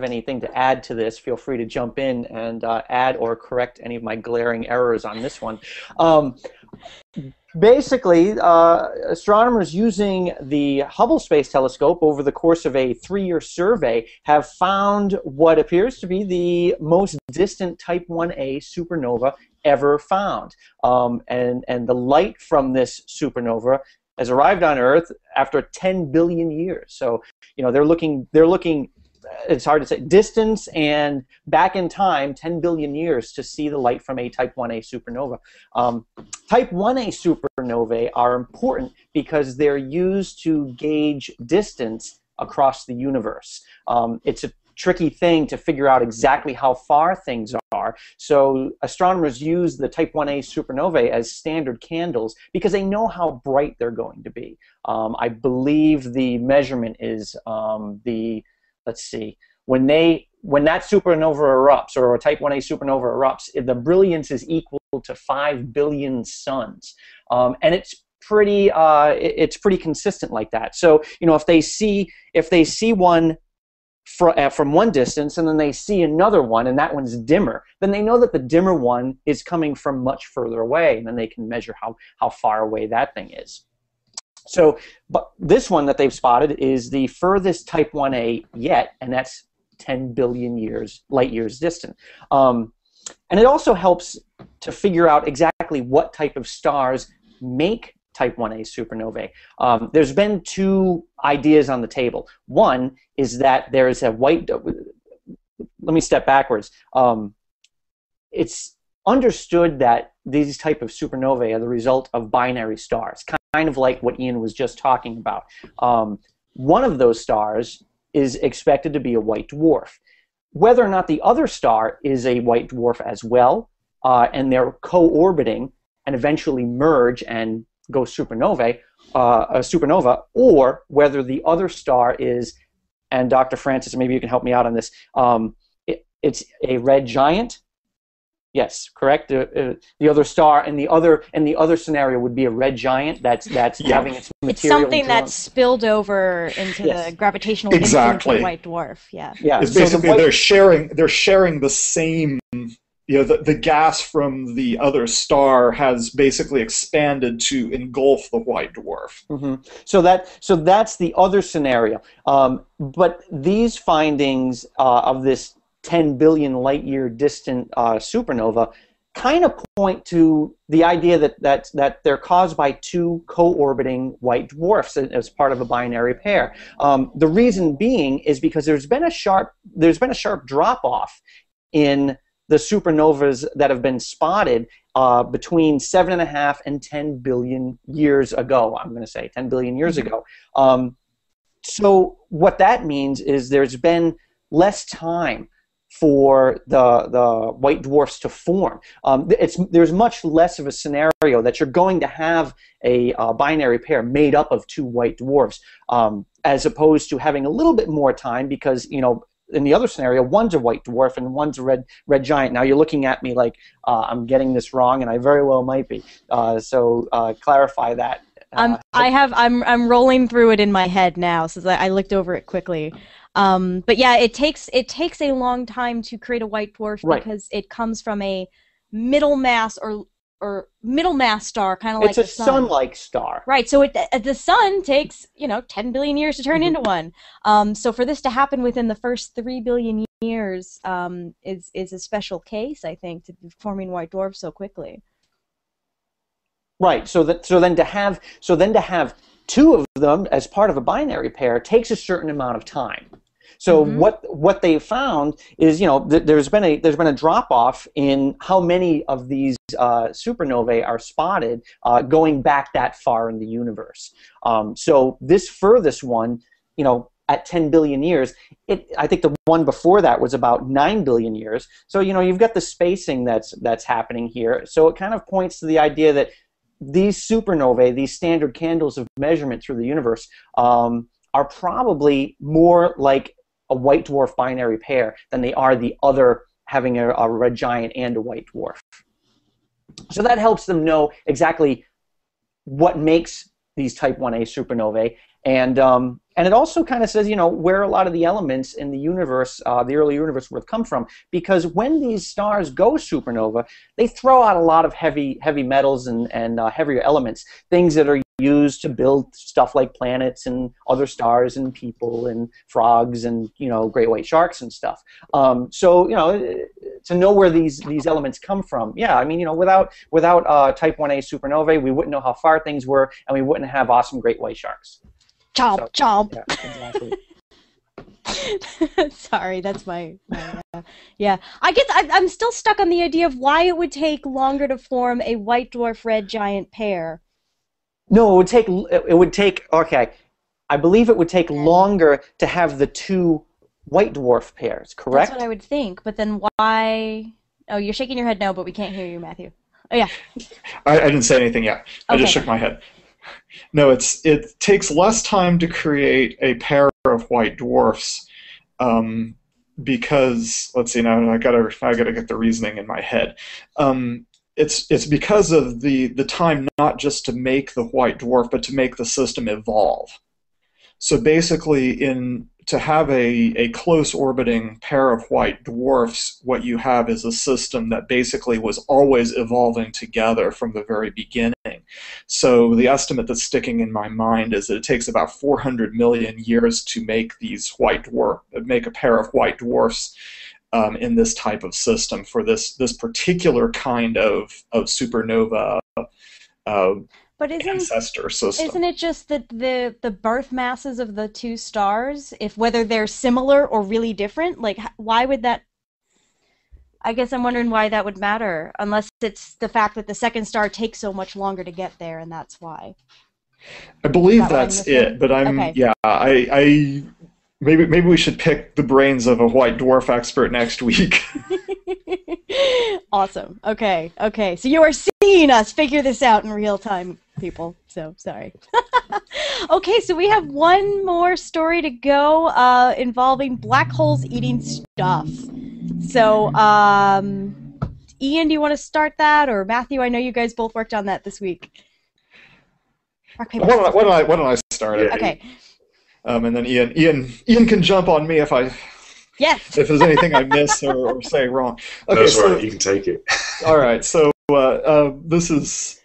anything to add to this, feel free to jump in and add or correct any of my glaring errors on this one. Basically, astronomers using the Hubble Space Telescope over the course of a 3-year survey have found what appears to be the most distant Type 1a supernova ever found. And the light from this supernova has arrived on Earth after 10 billion years. So, you know, they're looking, it's hard to say, distance and back in time, 10 billion years to see the light from a Type 1a supernova. Type 1a supernovae are important because they're used to gauge distance across the universe. It's a tricky thing to figure out exactly how far things are. So astronomers use the Type 1a supernovae as standard candles because they know how bright they're going to be. I believe the measurement is let's see, when that supernova erupts, or a Type 1a supernova erupts, the brilliance is equal to 5 billion suns, and it's pretty consistent like that. So, you know, if they see one from one distance, and then they see another one, and that one's dimmer, then they know that the dimmer one is coming from much further away, and then they can measure how far away that thing is. So, but this one that they've spotted is the furthest Type 1a yet, and that's 10 billion light years distant. And it also helps to figure out exactly what type of stars make Type 1a supernovae. There's been two ideas on the table. One is that there is a white... Let me step backwards. It's understood that these type of supernovae are the result of binary stars, kind of like what Ian was just talking about. One of those stars is expected to be a white dwarf. Whether or not the other star is a white dwarf as well, and they're co-orbiting and eventually merge and go supernova, or whether the other star is, and Dr. Francis, maybe you can help me out on this, it's a red giant. Yes, correct. The other star, and the other scenario would be a red giant that's having its material. It's something drawn. that's spilled over into the gravitational influence of white dwarf. Yeah. Yeah. It's so basically they're sharing the same. The gas from the other star has basically expanded to engulf the white dwarf. Mm-hmm. So that's the other scenario. But these findings of this 10 billion light year distant supernova kind of point to the idea that they're caused by two co-orbiting white dwarfs as part of a binary pair. The reason being is because there's been a sharp drop off in the supernovas that have been spotted between 7.5 and 10 billion years ago. I'm going to say 10 billion years ago. So what that means is there's been less time for the white dwarfs to form. There's much less of a scenario that you're going to have a binary pair made up of two white dwarfs, as opposed to having a little bit more time because, in the other scenario, one's a white dwarf and one's a red giant. Now you're looking at me like I'm getting this wrong, and I very well might be. So clarify that. I'm rolling through it in my head now, so I looked over it quickly. But yeah, it takes a long time to create a white dwarf because it comes from a middle mass or middle mass star, kind of like the sun. It's a sun-like star. Right. So the sun takes 10 billion years to turn into one. So for this to happen within the first 3 billion years is a special case, I think, to be forming white dwarfs so quickly. Right. So then to have two of them as part of a binary pair takes a certain amount of time. So what they found is, there's been a drop off in how many of these supernovae are spotted going back that far in the universe. So this furthest one, at 10 billion years, I think the one before that was about 9 billion years. So you've got the spacing that's happening here. So it kind of points to the idea that these supernovae, these standard candles of measurement through the universe, are probably more like a white dwarf binary pair than they are the other having a red giant and a white dwarf. So that helps them know exactly what makes these Type 1a supernovae, and it also kind of says, where a lot of the elements in the universe, the early universe, would have come from. Because when these stars go supernova, they throw out a lot of heavy metals and heavier elements, things that are used to build stuff like planets and other stars and people and frogs and great white sharks and stuff. So to know where these elements come from, yeah, I mean without Type 1a supernovae, we wouldn't know how far things were, and we wouldn't have awesome great white sharks. Chomp, chomp. Yeah, exactly. Sorry, that's my yeah. I'm still stuck on the idea of why it would take longer to form a white dwarf red giant pair. No, it would take okay. I believe it would take longer to have the two white dwarf pairs, correct? That's what I would think, but then why? Oh, you're shaking your head no, but we can't hear you, Matthew. Oh yeah. I didn't say anything yet. I just shook my head. No, it takes less time to create a pair of white dwarfs because let's see now I gotta get the reasoning in my head. It's because of the time not just to make the white dwarf but to make the system evolve. So basically, to have a close orbiting pair of white dwarfs, what you have is a system that basically was always evolving together from the very beginning. So the estimate that's sticking in my mind is that it takes about 400 million years to make make a pair of white dwarfs in this type of system for this particular kind of supernova But ancestor system. isn't it just that the birth masses of the two stars, whether they're similar or really different, like why would that? I guess I'm wondering why that would matter, unless it's the fact that the second star takes so much longer to get there, and that's why. I believe Is that what I'm that's missing? it, but Okay. I maybe we should pick the brains of a white dwarf expert next week. Awesome. Okay. So you are seeing us figure this out in real time, people. So sorry. Okay, so we have one more story to go involving black holes eating stuff. So, Ian, do you want to start that, or Matthew? I know you guys both worked on that this week. Rock, paper, scissors. Why don't I start it? Yeah. Okay. And then Ian can jump on me Yes. if there's anything I miss or say wrong. Okay, That's so right. You can take it. all right, so this is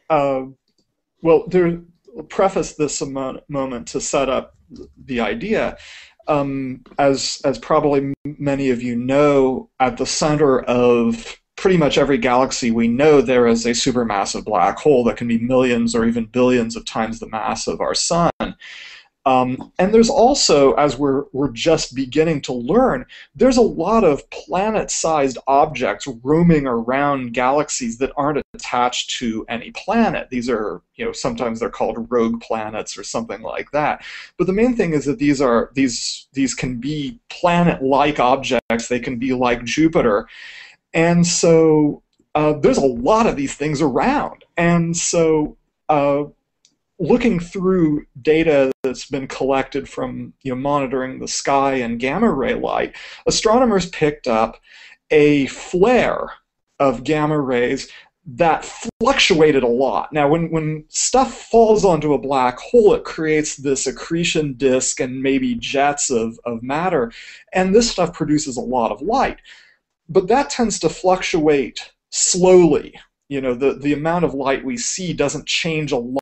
preface this a moment to set up the idea. As probably many of you know, at the center of pretty much every galaxy we know, there is a supermassive black hole that can be millions or even billions of times the mass of our sun. And there's also, as we're just beginning to learn, there's a lot of planet-sized objects roaming around galaxies that aren't attached to any planet. These are, sometimes they're called rogue planets or something like that. But the main thing is that these can be planet-like objects. They can be like Jupiter. And so there's a lot of these things around. And so looking through data that's been collected from monitoring the sky and gamma ray light, astronomers picked up a flare of gamma rays that fluctuated a lot. Now, when stuff falls onto a black hole, it creates this accretion disk and maybe jets of matter, and this stuff produces a lot of light. But that tends to fluctuate slowly. The amount of light we see doesn't change a lot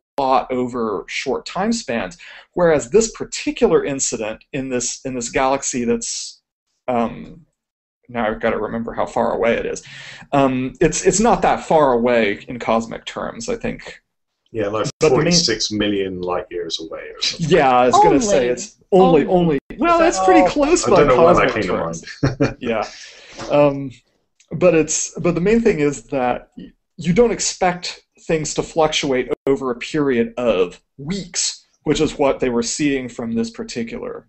over short time spans, whereas this particular incident in this galaxy that's now I've got to remember how far away it is. It's not that far away in cosmic terms, I think. Yeah, like 46 million light years away or something. Yeah, I was going to say it's only. Well, that's pretty close by cosmic terms. Yeah, but the main thing is that you don't expect things to fluctuate over a period of weeks, which is what they were seeing from this particular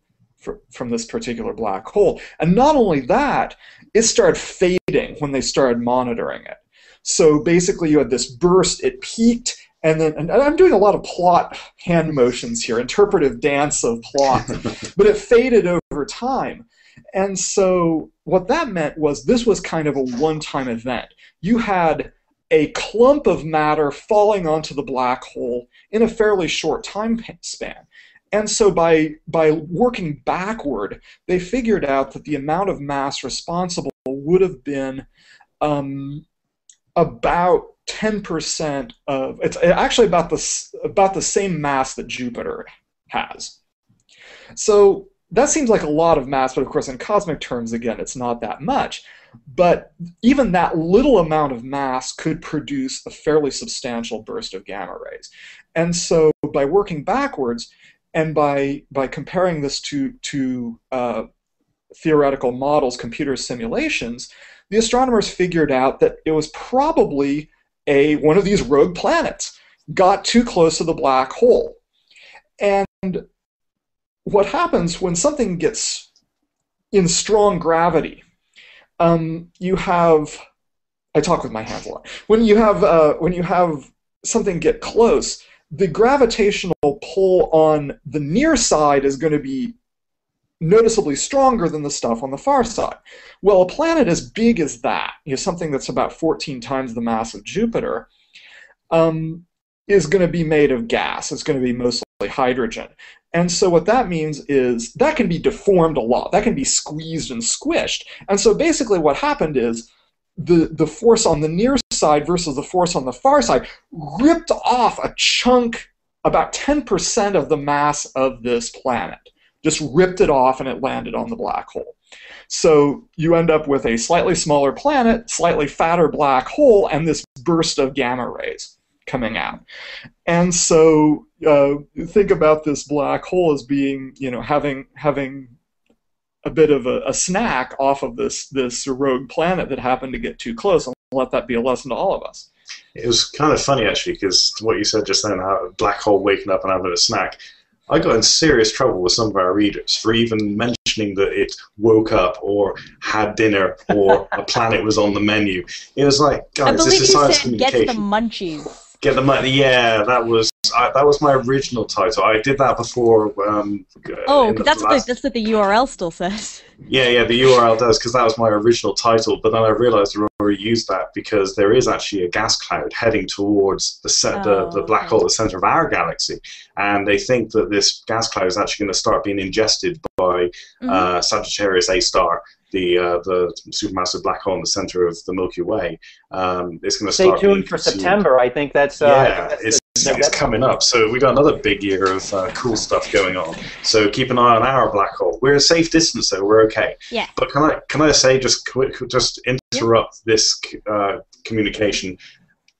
black hole. And not only that, it started fading when they started monitoring it. So basically you had this burst, it peaked, and I'm doing a lot of plot hand motions here, interpretive dance of plot, but it faded over time. And so what that meant was this was kind of a one-time event. You had a clump of matter falling onto the black hole in a fairly short time span. And so by working backward, they figured out that the amount of mass responsible would have been about 10% of, it's actually about the same mass that Jupiter has. So that seems like a lot of mass, but of course in cosmic terms, again, it's not that much. But even that little amount of mass could produce a fairly substantial burst of gamma rays. And so by working backwards, and by comparing this to theoretical models, computer simulations, the astronomers figured out that it was probably one of these rogue planets got too close to the black hole. And what happens when something gets in strong gravity, you have, I talk with my hands a lot. When you have something get close, the gravitational pull on the near side is going to be noticeably stronger than the stuff on the far side. Well, a planet as big as that, something that's about 14 times the mass of Jupiter, is going to be made of gas. It's going to be most hydrogen. And so what that means is that can be deformed a lot. That can be squeezed and squished. And so basically what happened is the force on the near side versus the force on the far side ripped off a chunk, about 10% of the mass of this planet. Just ripped it off and it landed on the black hole. So you end up with a slightly smaller planet, slightly fatter black hole, and this burst of gamma rays coming out. And so think about this black hole as being, having a bit of a snack off of this rogue planet that happened to get too close, and let that be a lesson to all of us. It was kind of funny, actually, because what you said just then, how a black hole waking up and having a snack, I got in serious trouble with some of our readers for even mentioning that it woke up or had dinner or a planet was on the menu. It was like, guys, this is science communication. Get the munchies. Get the money. Yeah, that was my original title. I did that before. That's what the URL still says. Yeah, the URL does, because that was my original title. But then I realized I already used that because there is actually a gas cloud heading towards the black hole at the center of our galaxy, and they think that this gas cloud is actually going to start being ingested by Sagittarius A star. The supermassive black hole in the center of the Milky Way. It's going to start. Stay tuned for September. I think that's. It's coming up. So we got another big year of cool stuff going on. So keep an eye on our black hole. We're a safe distance, though. We're okay. Yeah. But can I say just interrupt this communication?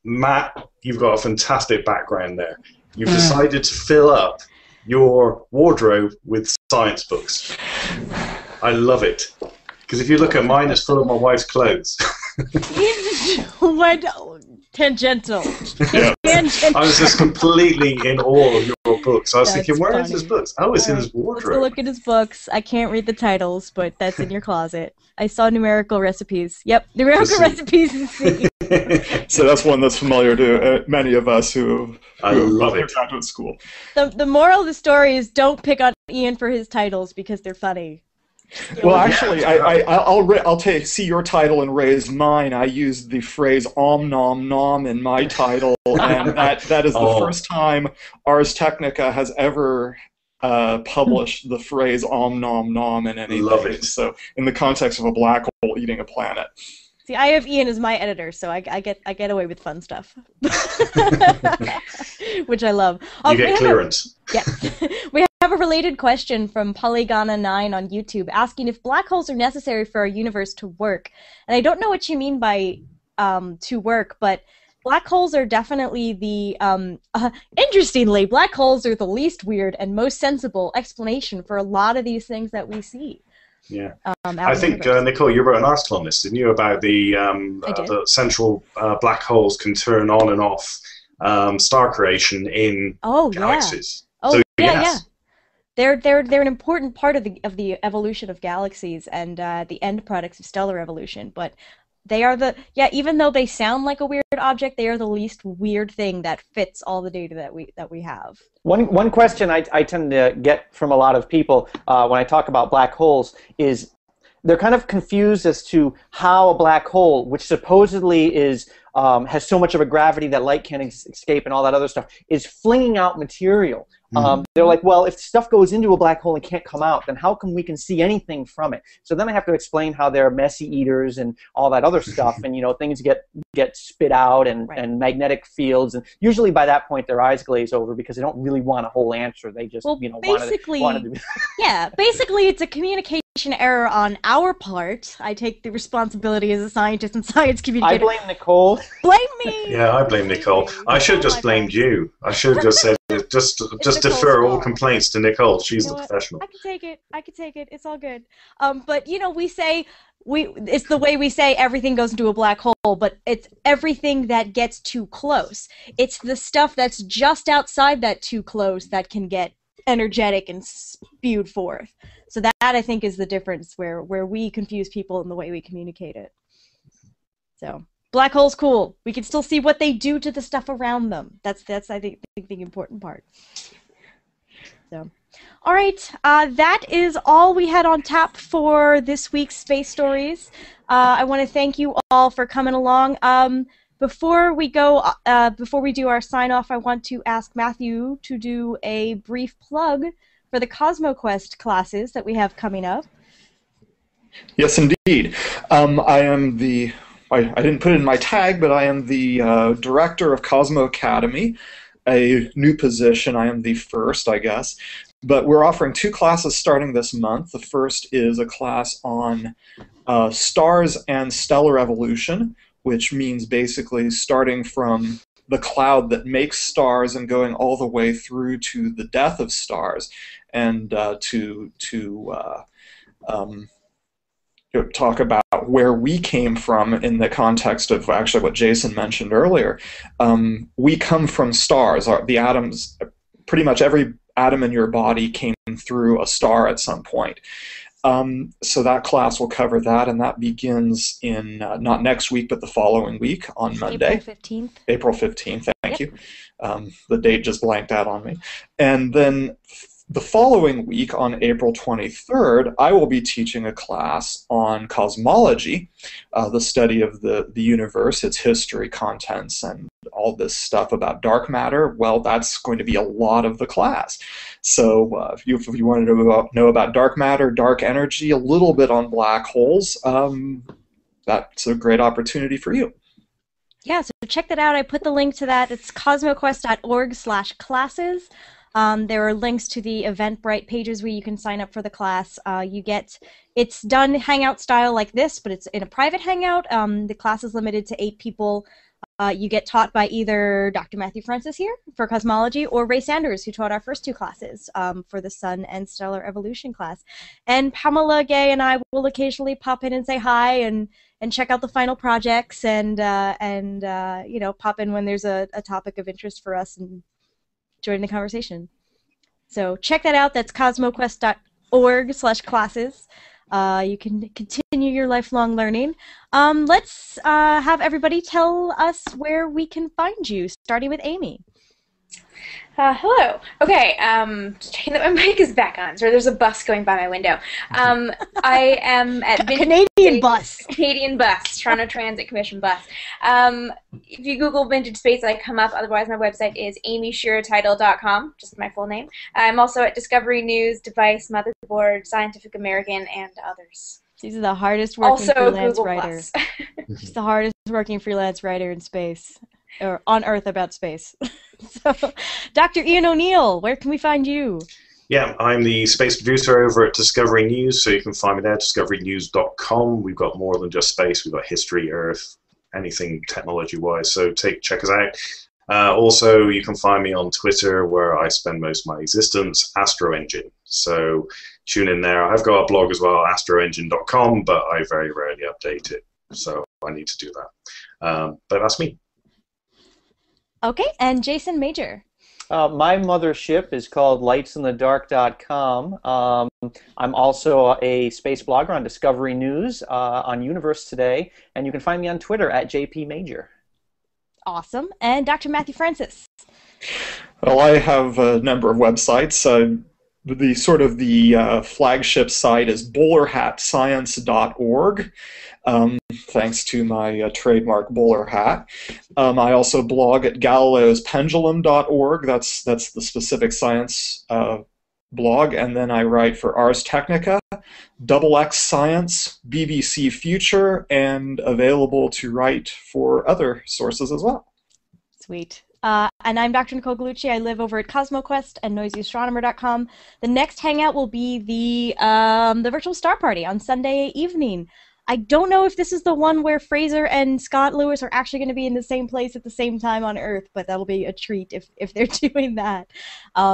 Matt, you've got a fantastic background there. You've decided to fill up your wardrobe with science books. I love it. Because if you look at mine, it's full of my wife's clothes. What? Tangential. Yeah. I was just completely in awe of your books. I was thinking, where is his books? Oh, it's in his wardrobe. Let's go look at his books. I can't read the titles, but that's in your closet. I saw numerical recipes. Yep, numerical recipes in C. So that's one that's familiar to many of us who love it. Graduate school. The moral of the story is don't pick on Ian for his titles because they're funny. Well, actually, I'll see your title and raise mine. I used the phrase "om nom nom" in my title, and that is the first time Ars Technica has ever published the phrase "om nom nom" in anything. Love it. So, in the context of a black hole eating a planet. See, I have Ian as my editor, so I get away with fun stuff, which I love. You get clearance. Yes. We have a related question from Polygona9 on YouTube asking if black holes are necessary for our universe to work. And I don't know what you mean by to work, but black holes are definitely the, interestingly, black holes are the least weird and most sensible explanation for a lot of these things that we see. Yeah, I think Nicole, you wrote an article on this, didn't you, about the central black holes can turn on and off star creation in galaxies. Oh, so, yeah, yes. yeah. They're an important part of the evolution of galaxies and the end products of stellar evolution. But they are even though they sound like a weird object, they are the least weird thing that fits all the data that we have. One question I tend to get from a lot of people when I talk about black holes is they're kind of confused as to how a black hole, which supposedly has so much of a gravity that light can't escape and all that other stuff, is flinging out material. They're like, well, if stuff goes into a black hole and can't come out, then how come we can see anything from it? So then I have to explain how they're messy eaters and all that other stuff, and things get spit out and magnetic fields, and usually by that point their eyes glaze over because they don't really want a whole answer. They just wanted to. Yeah, basically it's a communication error on our part. I take the responsibility as a scientist and science communicator. I blame Nicole. Blame me. Yeah, I blame Nicole. I should have just blamed you. I should have just said just defer all complaints to Nicole. She's the professional. I can take it. It's all good. But we say it's the way we say everything goes into a black hole, but it's everything that gets too close. It's the stuff that's just outside that too close that can get energetic and spewed forth. So that I think is the difference where we confuse people in the way we communicate it. So black hole's cool. We can still see what they do to the stuff around them. That's I think the important part. So, all right, that is all we had on tap for this week's Space Stories. I want to thank you all for coming along. Before we do our sign-off, I want to ask Matthew to do a brief plug for the CosmoQuest classes that we have coming up. Yes, indeed. I didn't put it in my tag, but I am the director of Cosmo Academy, a new position. I am the first, I guess. But we're offering 2 classes starting this month. The first is a class on stars and stellar evolution, which means basically starting from the cloud that makes stars and going all the way through to the death of stars, and to talk about where we came from in the context of actually what Jason mentioned earlier. We come from stars. The atoms, pretty much every atom in your body came through a star at some point. So that class will cover that, and that begins in not next week, but the following week on Monday. April 15th. April 15th, thank you. The date just blanked out on me. And then the following week, on April 23rd, I will be teaching a class on cosmology, the study of the universe, its history, contents, and all this stuff about dark matter. Well, that's going to be a lot of the class. So if you wanted to know about dark matter, dark energy, a little bit on black holes, that's a great opportunity for you. Yeah, so check that out. I put the link to that. It's cosmoquest.org/classes. There are links to the Eventbrite pages where you can sign up for the class. It's done Hangout style like this, but it's in a private Hangout. The class is limited to 8 people. You get taught by either Dr. Matthew Francis here for cosmology, or Ray Sanders, who taught our first 2 classes for the Sun and Stellar Evolution class. And Pamela Gay and I will occasionally pop in and say hi and check out the final projects and pop in when there's a topic of interest for us and join the conversation. So check that out. That's cosmoquest.org/classes. You can continue your lifelong learning. Let's have everybody tell us where we can find you, starting with Amy. Hello. Okay, just checking that my mic is back on. So there's a bus going by my window. I am at Canadian bus, Toronto Transit Commission bus. If you Google Vintage Space, I come up. Otherwise, my website is amyshearertitle.com, just my full name. I'm also at Discovery News, Device, Motherboard, Scientific American, and others. She's the hardest working freelance writer. Plus. She's the hardest working freelance writer in space, or on Earth about space. So, Dr. Ian O'Neill, where can we find you? Yeah, I'm the space producer over at Discovery News, so you can find me there, discoverynews.com. We've got more than just space. We've got history, Earth, anything technology-wise, so check us out. Also, you can find me on Twitter, where I spend most of my existence, Astro Engine. So tune in there. I've got a blog as well, astroengine.com, but I very rarely update it, so I need to do that. But that's me. Okay, and Jason Major. My mothership is called lightsinthedark.com. I'm also a space blogger on Discovery News, on Universe Today, and you can find me on Twitter at JPMajor. Awesome. And Dr. Matthew Francis. Well, I have a number of websites. The flagship site is bowlerhatscience.org. Thanks to my trademark bowler hat. I also blog at galileospendulum.org. That's the specific science blog. And then I write for Ars Technica, XX Science, BBC Future, and available to write for other sources as well. Sweet. And I'm Dr. Nicole Gallucci. I live over at CosmoQuest and NoisyAstronomer.com. The next Hangout will be the Virtual Star Party on Sunday evening. I don't know if this is the one where Fraser and Scott Lewis are actually going to be in the same place at the same time on Earth, but that'll be a treat if they're doing that.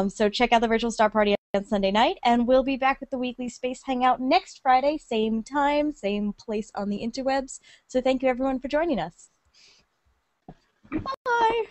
So check out the Virtual Star Party on Sunday night, and we'll be back with the weekly Space Hangout next Friday, same time, same place on the interwebs. So thank you everyone for joining us. Bye!